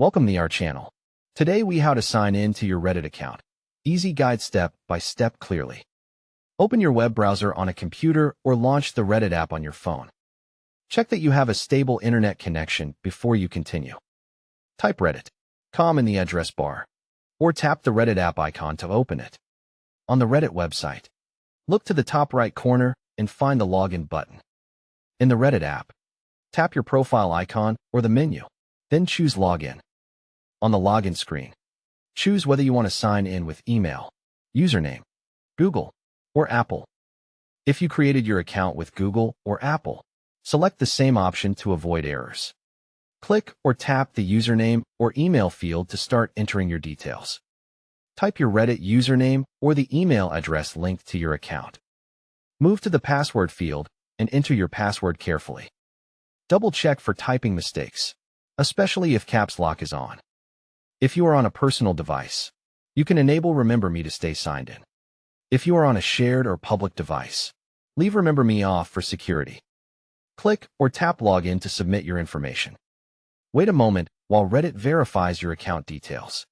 Welcome to our channel. Today we how to sign in to your Reddit account. Easy guide step by step clearly. Open your web browser on a computer or launch the Reddit app on your phone. Check that you have a stable internet connection before you continue. Type Reddit.com in the address bar, or tap the Reddit app icon to open it. On the Reddit website, look to the top right corner and find the login button. In the Reddit app, tap your profile icon or the menu, then choose Login. On the login screen, choose whether you want to sign in with email, username, Google, or Apple. If you created your account with Google or Apple, select the same option to avoid errors. Click or tap the username or email field to start entering your details. Type your Reddit username or the email address linked to your account. Move to the password field and enter your password carefully. Double-check for typing mistakes, especially if caps lock is on. If you are on a personal device, you can enable Remember Me to stay signed in. If you are on a shared or public device, leave Remember Me off for security. Click or tap Login to submit your information. Wait a moment while Reddit verifies your account details.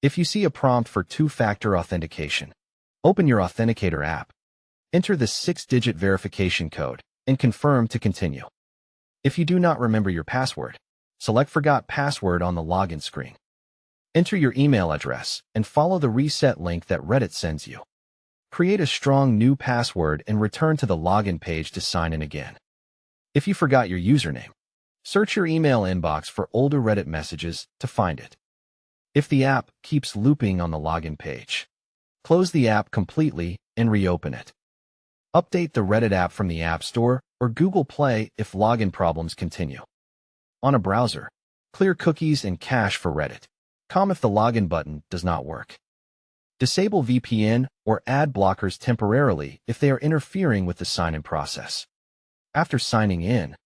If you see a prompt for two-factor authentication, open your Authenticator app, enter the 6-digit verification code, and confirm to continue. If you do not remember your password, select Forgot Password on the login screen. Enter your email address and follow the reset link that Reddit sends you. Create a strong new password and return to the login page to sign in again. If you forgot your username, search your email inbox for older Reddit messages to find it. If the app keeps looping on the login page, close the app completely and reopen it. Update the Reddit app from the App Store or Google Play if login problems continue. On a browser, clear cookies and cache for Reddit.com if the login button does not work. Disable VPN or ad blockers temporarily if they are interfering with the sign-in process. After signing in,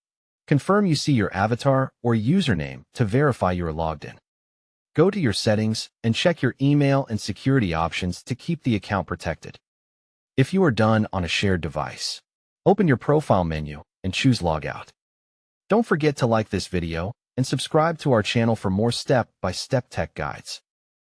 confirm you see your avatar or username to verify you are logged in. Go to your settings and check your email and security options to keep the account protected. If you are done on a shared device, open your profile menu and choose Logout. Don't forget to like this video and subscribe to our channel for more step-by-step tech guides.